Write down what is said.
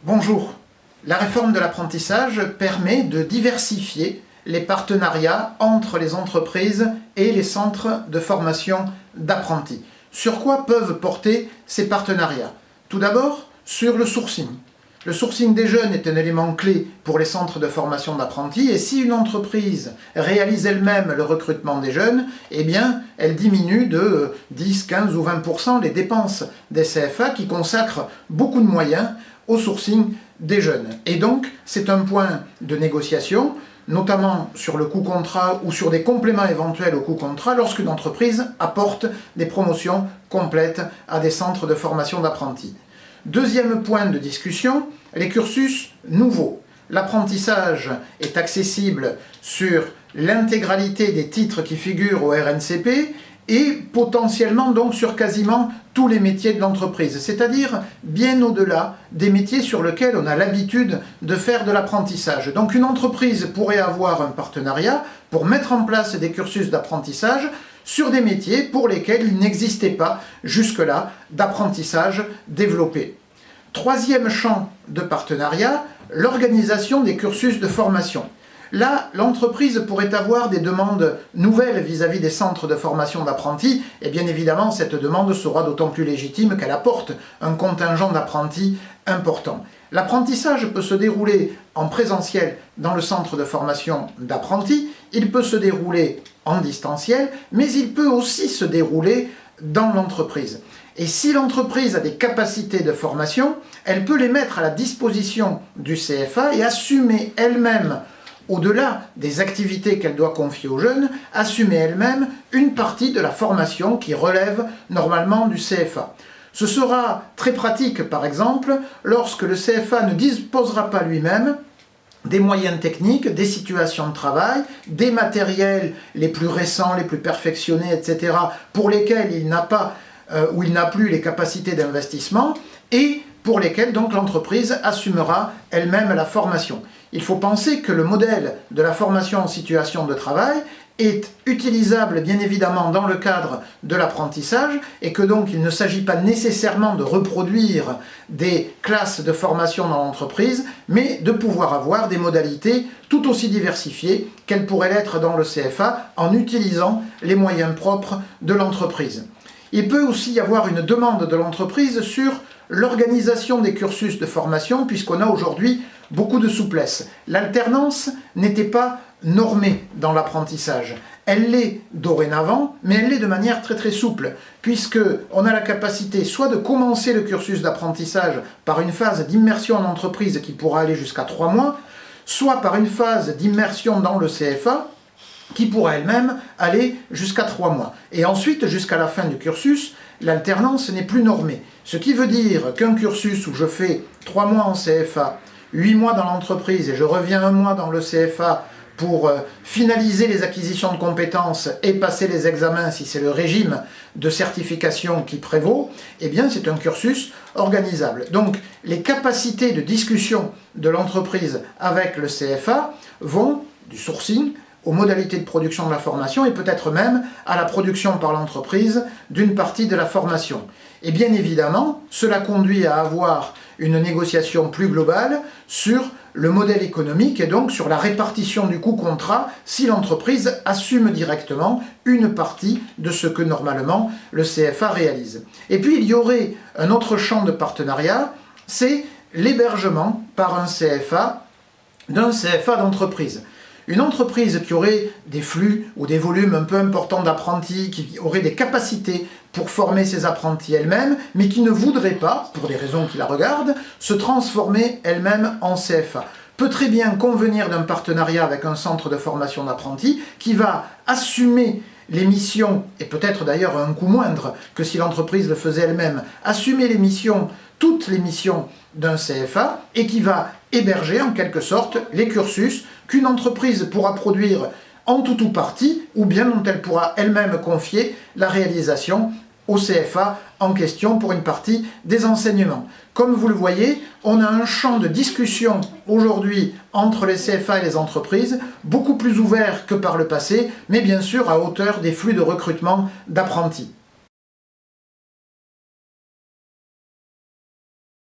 Bonjour. La réforme de l'apprentissage permet de diversifier les partenariats entre les entreprises et les centres de formation d'apprentis. Sur quoi peuvent porter ces partenariats? Tout d'abord, sur le sourcing. Le sourcing des jeunes est un élément clé pour les centres de formation d'apprentis et si une entreprise réalise elle-même le recrutement des jeunes, eh bien, elle diminue de 10, 15 ou 20% les dépenses des CFA qui consacrent beaucoup de moyens au sourcing des jeunes. Et donc, c'est un point de négociation, notamment sur le coût contrat ou sur des compléments éventuels au coût contrat lorsqu'une entreprise apporte des promotions complètes à des centres de formation d'apprentis. Deuxième point de discussion, les cursus nouveaux. L'apprentissage est accessible sur l'intégralité des titres qui figurent au RNCP et potentiellement donc sur quasiment tous les métiers de l'entreprise, c'est-à-dire bien au-delà des métiers sur lesquels on a l'habitude de faire de l'apprentissage. Donc une entreprise pourrait avoir un partenariat pour mettre en place des cursus d'apprentissage sur des métiers pour lesquels il n'existait pas jusque-là d'apprentissage développé. Troisième champ de partenariat, l'organisation des cursus de formation. Là, l'entreprise pourrait avoir des demandes nouvelles vis-à-vis des centres de formation d'apprentis, et bien évidemment, cette demande sera d'autant plus légitime qu'elle apporte un contingent d'apprentis important. L'apprentissage peut se dérouler en présentiel dans le centre de formation d'apprentis, il peut se dérouler en distanciel, mais il peut aussi se dérouler dans l'entreprise. Et si l'entreprise a des capacités de formation, elle peut les mettre à la disposition du CFA et assumer elle-même, au-delà des activités qu'elle doit confier aux jeunes, assumer elle-même une partie de la formation qui relève normalement du CFA. Ce sera très pratique, par exemple, lorsque le CFA ne disposera pas lui-même des moyens techniques, des situations de travail, des matériels les plus récents, les plus perfectionnés, etc., pour lesquels il n'a pas ou il n'a plus les capacités d'investissement et pour lesquels donc l'entreprise assumera elle-même la formation. Il faut penser que le modèle de la formation en situation de travail est utilisable bien évidemment dans le cadre de l'apprentissage et que donc il ne s'agit pas nécessairement de reproduire des classes de formation dans l'entreprise, mais de pouvoir avoir des modalités tout aussi diversifiées qu'elles pourraient l'être dans le CFA en utilisant les moyens propres de l'entreprise. Il peut aussi y avoir une demande de l'entreprise sur l'organisation des cursus de formation puisqu'on a aujourd'hui beaucoup de souplesse. L'alternance n'était pas normée dans l'apprentissage. Elle l'est dorénavant, mais elle l'est de manière très souple, puisqu'on a la capacité soit de commencer le cursus d'apprentissage par une phase d'immersion en entreprise qui pourra aller jusqu'à 3 mois, soit par une phase d'immersion dans le CFA, qui pourra elle-même aller jusqu'à 3 mois. Et ensuite, jusqu'à la fin du cursus, l'alternance n'est plus normée. Ce qui veut dire qu'un cursus où je fais 3 mois en CFA, 8 mois dans l'entreprise et je reviens 1 mois dans le CFA pour finaliser les acquisitions de compétences et passer les examens si c'est le régime de certification qui prévaut, eh bien c'est un cursus organisable. Donc les capacités de discussion de l'entreprise avec le CFA vont du sourcing aux modalités de production de la formation et peut-être même à la production par l'entreprise d'une partie de la formation. Et bien évidemment, cela conduit à avoir une négociation plus globale sur le modèle économique et donc sur la répartition du coût contrat si l'entreprise assume directement une partie de ce que normalement le CFA réalise. Et puis il y aurait un autre champ de partenariat, c'est l'hébergement par un CFA d'un CFA d'entreprise. Une entreprise qui aurait des flux ou des volumes un peu importants d'apprentis, qui aurait des capacités pour former ses apprentis elle-même, mais qui ne voudrait pas, pour des raisons qui la regardent, se transformer elle-même en CFA, peut très bien convenir d'un partenariat avec un centre de formation d'apprentis qui va assumer les missions, et peut-être d'ailleurs à un coût moindre que si l'entreprise le faisait elle-même, assumer les missions, toutes les missions d'un CFA, et qui va héberger en quelque sorte les cursus qu'une entreprise pourra produire en tout ou partie, ou bien dont elle pourra elle-même confier la réalisation au CFA en question pour une partie des enseignements. Comme vous le voyez, on a un champ de discussion aujourd'hui entre les CFA et les entreprises, beaucoup plus ouvert que par le passé, mais bien sûr à hauteur des flux de recrutement d'apprentis.